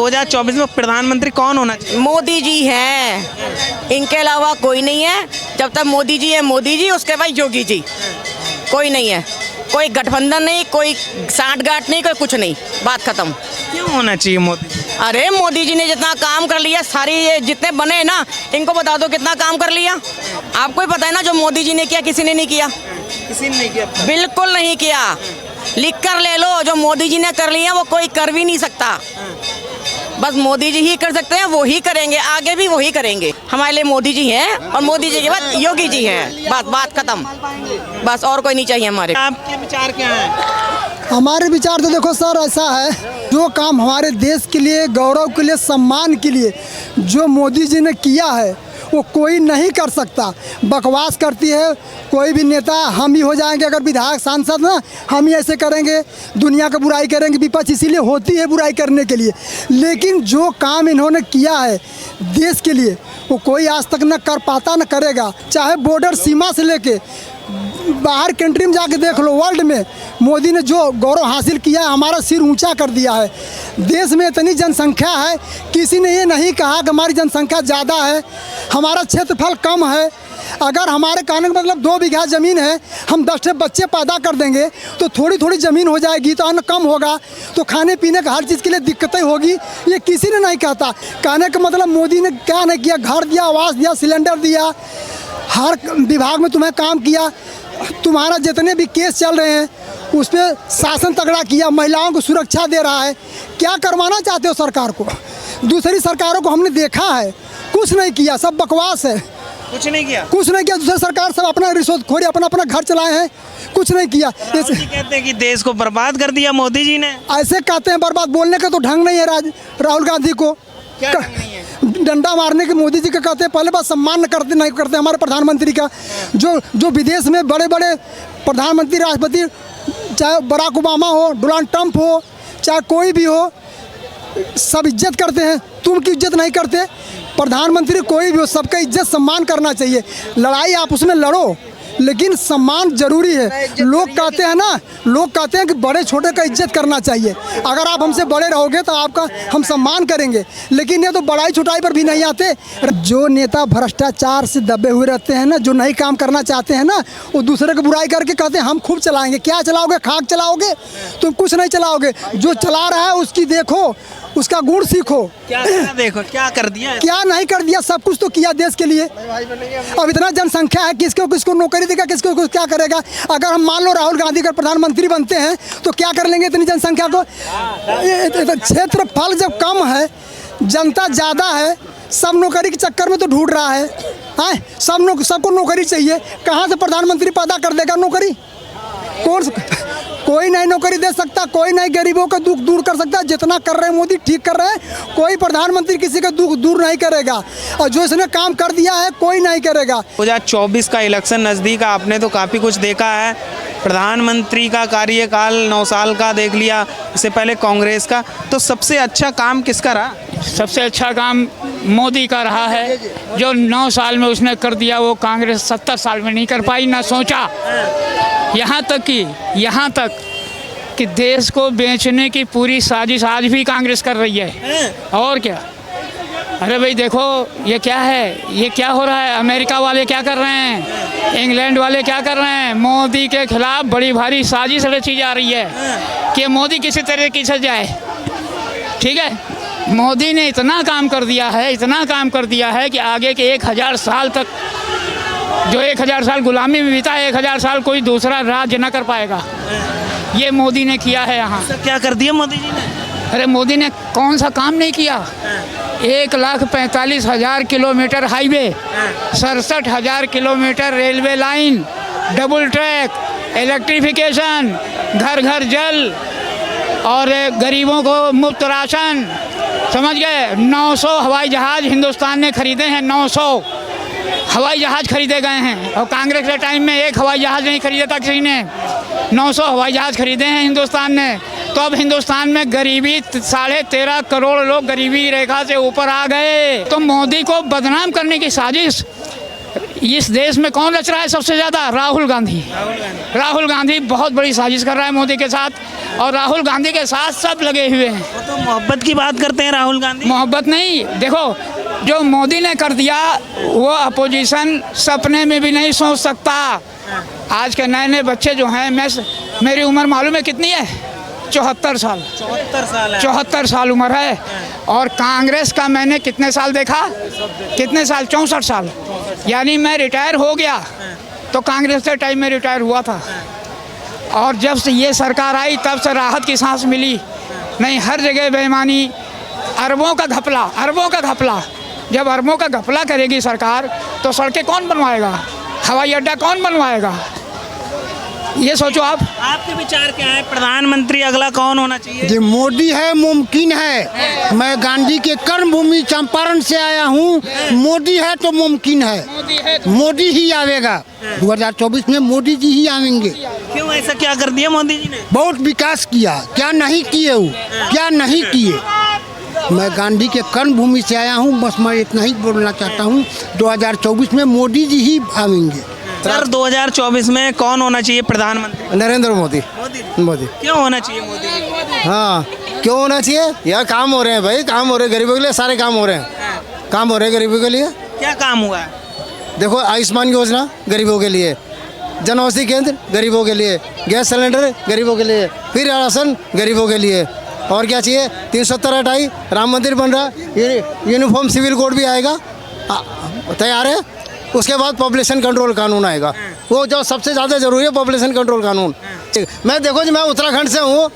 2024 में प्रधानमंत्री कौन होना चाहिए? मोदी जी हैं, इनके अलावा कोई नहीं है। जब तक मोदी जी है मोदी जी, उसके बाद योगी जी, कोई नहीं है। कोई गठबंधन नहीं, कोई साठगांठ नहीं, कोई कुछ नहीं, बात खत्म। क्यों होना चाहिए मोदी? अरे मोदी जी ने जितना काम कर लिया, सारी ये जितने बने ना, इनको बता दो कितना काम कर लिया। आपको ही पता है ना, जो मोदी जी ने किया किसी ने नहीं किया, किसी ने नहीं किया। बिल्कुल नहीं किया। लिख कर ले लो, जो मोदी जी ने कर लिया वो कोई कर भी नहीं सकता। बस मोदी जी ही कर सकते हैं, वो ही करेंगे, आगे भी वही करेंगे। हमारे लिए मोदी जी हैं, और मोदी जी के बाद योगी जी हैं, बात खत्म। बस और कोई नहीं चाहिए हमारे। आपके विचार क्या हैं? हमारे विचार तो देखो सर, ऐसा है, जो काम हमारे देश के लिए, गौरव के लिए, सम्मान के लिए जो मोदी जी ने किया है वो कोई नहीं कर सकता। बकवास करती है कोई भी नेता, हम ही हो जाएंगे अगर विधायक सांसद ना, हम ही ऐसे करेंगे, दुनिया का बुराई करेंगे। विपक्ष इसीलिए होती है बुराई करने के लिए, लेकिन जो काम इन्होंने किया है देश के लिए वो कोई आज तक न कर पाता न करेगा। चाहे बॉर्डर सीमा से लेके बाहर कंट्री में जाके देख लो, वर्ल्ड में मोदी ने जो गौरव हासिल किया है, हमारा सिर ऊंचा कर दिया है। देश में इतनी जनसंख्या है, किसी ने ये नहीं कहा कि हमारी जनसंख्या ज़्यादा है, हमारा क्षेत्रफल कम है। अगर हमारे कहने का मतलब 2 बीघा ज़मीन है, हम 10 बच्चे पैदा कर देंगे तो थोड़ी थोड़ी ज़मीन हो जाएगी, तो अन्न कम होगा, तो खाने पीने का हर चीज़ के लिए दिक्कतें होगी। ये किसी ने नहीं कहता। कहने का मतलब मोदी ने क्या नहीं किया, घर दिया, आवास दिया, सिलेंडर दिया, हर विभाग में तुम्हें काम किया। तुम्हारा जितने भी केस चल रहे हैं उस पर शासन तगड़ा किया, महिलाओं को सुरक्षा दे रहा है। क्या करवाना चाहते हो सरकार को? दूसरी सरकारों को हमने देखा है, कुछ नहीं किया, सब बकवास है। कुछ नहीं किया। दूसरी सरकार सब अपना रिश्वतखोरी, अपना घर चलाए हैं, कुछ नहीं किया। राहुल जी कहते हैं कि देश को बर्बाद कर दिया मोदी जी ने। ऐसे कहते हैं, बर्बाद बोलने का तो ढंग नहीं है राहुल गांधी को। क्या ढंग नहीं है? डंडा मारने के मोदी जी का कहते हैं, पहले बात सम्मान नहीं करते हमारे प्रधानमंत्री का। जो विदेश में बड़े बड़े प्रधानमंत्री, राष्ट्रपति, चाहे बराक ओबामा हो, डोनाल्ड ट्रंप हो, चाहे कोई भी हो, सब इज्जत करते हैं। तुम की इज्जत नहीं करते? प्रधानमंत्री कोई भी हो, सबका इज्जत सम्मान करना चाहिए। लड़ाई आप उसमें लड़ो, लेकिन सम्मान जरूरी है। लोग कहते हैं ना, लोग कहते हैं कि बड़े छोटे का इज्जत करना चाहिए। अगर आप हमसे बड़े रहोगे तो आपका हम सम्मान करेंगे, लेकिन ये तो बड़ाई छोटाई पर भी नहीं आते। जो नेता भ्रष्टाचार से दबे हुए रहते हैं ना, जो नहीं काम करना चाहते हैं ना, वो दूसरे की बुराई करके कहते हैं हम खूब चलाएंगे। क्या चलाओगे? खाक चलाओगे? तुम कुछ नहीं चलाओगे। जो चला रहा है उसकी देखो, उसका गुण सीखो। क्या देखो, क्या कर दिया है? क्या नहीं कर दिया, सब कुछ तो किया देश के लिए। अब इतना जनसंख्या है, किसको नौकरी देगा, किसको क्या करेगा? अगर हम मान लो राहुल गांधी का प्रधानमंत्री बनते हैं तो क्या कर लेंगे इतनी जनसंख्या को? क्षेत्रफल जब कम है, जनता ज़्यादा है, सब नौकरी के चक्कर में तो ढूंढ रहा है। सबको नौकरी चाहिए, कहाँ से प्रधानमंत्री पैदा कर देगा नौकरी? कोई नहीं नौकरी दे सकता, कोई नहीं गरीबों का दुख दूर कर सकता। जितना कर रहे हैं मोदी ठीक कर रहे हैं, कोई प्रधानमंत्री किसी का दुख दूर नहीं करेगा, और जो इसने काम कर दिया है कोई नहीं करेगा। 2024 का इलेक्शन नज़दीक, आपने तो काफ़ी कुछ देखा है। प्रधानमंत्री का कार्यकाल 9 साल का देख लिया, इससे पहले कांग्रेस का, तो सबसे अच्छा काम किसका रहा? सबसे अच्छा काम मोदी का रहा है। जो 9 साल में उसने कर दिया वो कांग्रेस 70 साल में नहीं कर पाई, ना सोचा। यहाँ तक कि देश को बेचने की पूरी साजिश आज भी कांग्रेस कर रही है। और क्या? अरे भाई देखो, ये क्या है, ये क्या हो रहा है? अमेरिका वाले क्या कर रहे हैं, इंग्लैंड वाले क्या कर रहे हैं? मोदी के खिलाफ बड़ी भारी साजिश रची जा रही है कि मोदी किसी तरीके से जाए। ठीक है, मोदी ने इतना काम कर दिया है कि आगे के 1000 साल तक, जो 1000 साल गुलामी में बीता है, 1000 साल कोई दूसरा राज्य न कर पाएगा। ये मोदी ने किया है यहाँ। क्या कर दिया मोदी जी ने? अरे मोदी ने कौन सा काम नहीं किया? 1,45,000 kilometre highway, 67,000 kilometre railway line, double track, electrification, घर घर जल, और गरीबों को मुफ्त राशन, समझ गए। 900 हवाई जहाज़ हिंदुस्तान ने खरीदे हैं, 900 हवाई जहाज़ खरीदे गए हैं। और कांग्रेस के टाइम में एक हवाई जहाज़ नहीं खरीदा था किसी ने, 900 हवाई जहाज़ खरीदे हैं हिंदुस्तान ने। तो अब हिंदुस्तान में गरीबी, 13.5 करोड़ लोग गरीबी रेखा से ऊपर आ गए। तो मोदी को बदनाम करने की साजिश इस देश में कौन रच रहा है सबसे ज़्यादा? राहुल गांधी। राहुल गांधी बहुत बड़ी साजिश कर रहा है मोदी के साथ, और राहुल गांधी के साथ सब लगे हुए हैं। वो तो मोहब्बत की बात करते हैं राहुल गांधी। मोहब्बत नहीं, देखो जो मोदी ने कर दिया वो अपोजिशन सपने में भी नहीं सोच सकता। आज के नए नए बच्चे जो हैं, मेरी उम्र मालूम है कितनी है? 74 साल। 74 साल है। 74 साल उम्र है। और कांग्रेस का मैंने कितने साल देखा? कितने साल? 64 साल। यानी मैं रिटायर हो गया तो कांग्रेस के टाइम में रिटायर हुआ था, और जब से ये सरकार आई तब से राहत की सांस मिली। नहीं, हर जगह बेईमानी, अरबों का घपला, अरबों का घपला। जब अरबों का घपला करेगी सरकार तो सड़कें कौन बनवाएगा? हवाई अड्डा कौन बनवाएगा? ये सोचो आप। आपके विचार क्या है, प्रधानमंत्री अगला कौन होना चाहिए? जी, मोदी है, मुमकिन है। मैं गांधी के कर्मभूमि चंपारण से आया हूँ। मोदी है तो मुमकिन है, मोदी ही आवेगा। 2024 में मोदी जी ही आएंगे। क्यों, ऐसा क्या कर दिया मोदी जी ने? बहुत विकास किया, क्या नहीं किए वो, क्या नहीं किए। मैं गांधी के कर्मभूमि से आया हूँ, बस मैं इतना ही बोलना चाहता हूँ। 2024 में मोदी जी ही आएंगे। सर 2024 में कौन होना चाहिए प्रधानमंत्री? नरेंद्र मोदी। मोदी क्यों होना चाहिए मोदी जी? हाँ, क्यों होना चाहिए यार? काम हो रहे हैं भाई, काम हो रहे हैं गरीबों के लिए, सारे काम हो रहे हैं। काम हो रहे हैं गरीबों के लिए। क्या काम हुआ है? देखो, आयुष्मान योजना गरीबों के लिए, जन औषधि केंद्र गरीबों के लिए, गैस सिलेंडर गरीबों के लिए, फिर राशन गरीबों के लिए। और क्या चाहिए? 370 हटाई, राम मंदिर बन रहा, यूनिफॉर्म सिविल कोड भी आएगा, तैयार है। उसके बाद पॉपुलेशन कंट्रोल कानून आएगा, वो जो सबसे ज़्यादा जरूरी है, पॉपुलेशन कंट्रोल कानून। मैं देखो जी, मैं उत्तराखंड से हूँ,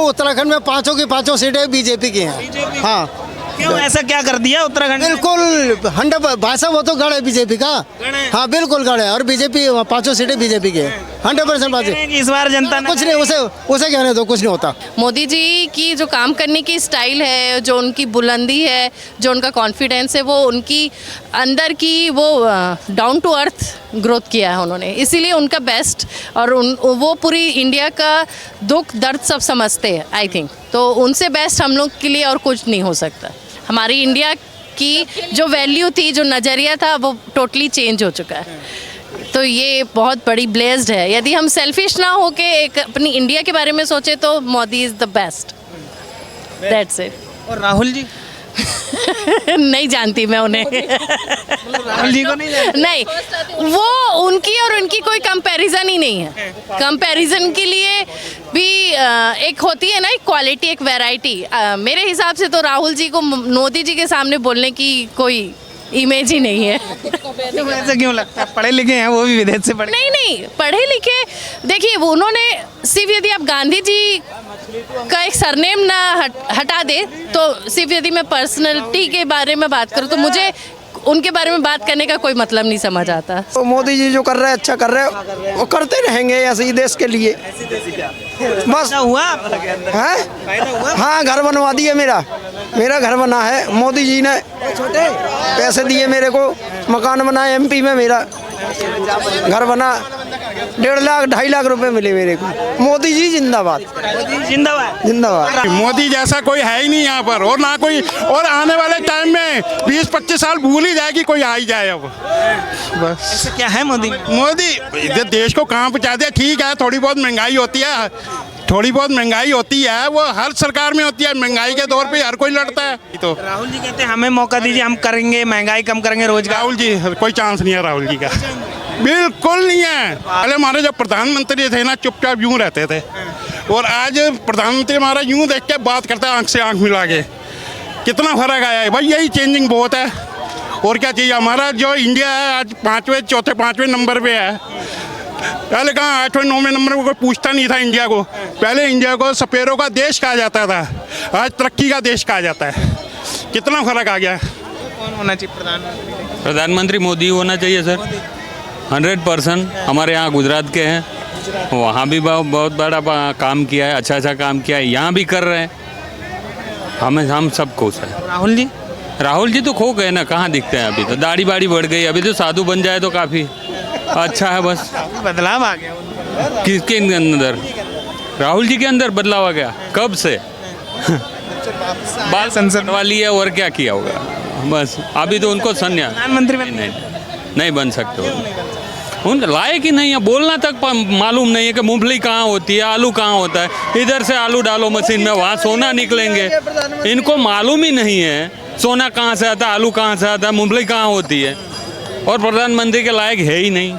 उत्तराखंड में 5 की 5 सीटें बीजेपी की हैं। हाँ, क्यों, ऐसा क्या कर दिया उत्तराखंड? बिल्कुल 100 भाई साहब, वो तो गढ़ है बीजेपी का। हाँ, बिल्कुल गढ़ है, और बीजेपी 5 सीटें बीजेपी के हैं, 100% बात है। इस बार जनता ने कुछ नहीं, उसे कहने दो, कुछ नहीं होता। मोदी जी की जो काम करने की स्टाइल है, जो उनकी बुलंदी है, जो उनका कॉन्फिडेंस है, वो उनकी अंदर की वो डाउन टू अर्थ ग्रोथ किया है उन्होंने, इसीलिए उनका बेस्ट। और वो पूरी इंडिया का दुख दर्द सब समझते हैं आई थिंक, तो उनसे बेस्ट हम लोग के लिए और कुछ नहीं हो सकता। हमारी इंडिया की जो वैल्यू थी, जो नज़रिया था, वो टोटली चेंज हो चुका है। तो ये बहुत बड़ी ब्लेस्ड है। यदि हम सेल्फिश ना हो के एक अपनी इंडिया के बारे में सोचे तो Modi is the best. That's it. और राहुल जी? नहीं जानती मैं उन्हें। राहुल जी को नहीं जानते? नहीं, वो उनकी और उनकी कोई कंपैरिजन ही नहीं है। कंपैरिजन के लिए भी एक होती है ना, एक क्वालिटी, एक वैरायटी। मेरे हिसाब से तो राहुल जी को मोदी जी के सामने बोलने की कोई इमेज ही नहीं है। तो ऐसा क्यों लगता है? पढ़े लिखे हैं, वो भी विदेश से पढ़े। नहीं, पढ़े लिखे, देखिए वो उन्होंने सिर्फ, यदि आप गांधी जी का एक सरनेम ना हटा दे, तो सिर्फ यदि मैं पर्सनैलिटी के बारे में बात करूँ तो मुझे उनके बारे में बात करने का कोई मतलब नहीं समझ आता। तो मोदी जी जो कर रहे हैं अच्छा कर रहे हैं, वो करते रहेंगे ऐसे ही देश के लिए। बस हुआ है। हाँ, घर बनवा दिए, मेरा घर बना है। मोदी जी ने पैसे दिए मेरे को, मकान बनाए एमपी में, मेरा घर बना। 1.5 लाख 2.5 लाख रुपए मिले मेरे को। मोदी जी जिंदाबाद, जिंदाबाद। जिंदाबाद। मोदी जैसा कोई है ही नहीं यहाँ पर, और ना कोई, और आने वाले टाइम में 20-25 साल भूल ही जाएगी, कोई आ ही जाए अब। बस ऐसा क्या है मोदी? मोदी इधर देश को कहाँ पहुँचा दिया। ठीक है, थोड़ी बहुत महंगाई होती है, थोड़ी बहुत महंगाई होती है, वो हर सरकार में होती है। महंगाई के दौर पे हर कोई लड़ता है। तो राहुल जी कहते हैं हमें मौका दीजिए, हम करेंगे, महंगाई कम करेंगे, रोजगार। राहुल जी, कोई चांस नहीं है राहुल जी का, बिल्कुल नहीं है। पहले हमारे जब प्रधानमंत्री थे ना, चुपचाप यूं रहते थे, और आज प्रधानमंत्री हमारा यूं देख के बात करता है, आंख से आंख मिला के। कितना फर्क आया है भाई, यही चेंजिंग बहुत है। और क्या चाहिए? हमारा जो इंडिया है आज 5वें नंबर पे है। पहले कहाँ 8वें 9वें नंबर में कोई पूछता नहीं था इंडिया को। पहले इंडिया को सपेरों का देश कहा जाता था, आज तरक्की का देश कहा जाता है। कितना फर्क आ गया। कौन होना चाहिए प्रधानमंत्री? प्रधानमंत्री मोदी होना चाहिए सर, 100%। हमारे यहाँ गुजरात के हैं, वहाँ भी बहुत बड़ा काम किया है, अच्छा काम किया है, यहाँ भी कर रहे हैं। हम सब खुश हैं। राहुल जी तो खो गए ना, कहाँ दिखते हैं अभी तो। दाढ़ी बाड़ी बढ़ गई, अभी तो साधु बन जाए तो काफ़ी अच्छा है। बस बदलाव आ गया। किसके अंदर? राहुल जी के अंदर बदलाव आ गया। कब से? बाल संसद वाली है, और क्या किया होगा। बस अभी तो उनको संन्यास। प्रधानमंत्री नहीं, नहीं बन सकते वो। उन लायक ही नहीं है, बोलना तक मालूम नहीं है कि मूंगफली कहाँ होती है, आलू कहाँ होता है। इधर से आलू डालो मशीन में, वहाँ सोना निकलेंगे। इनको मालूम ही नहीं है सोना कहाँ से आता है, आलू कहाँ से आता है, मूंगफली कहाँ होती है। और प्रधानमंत्री के लायक है ही नहीं।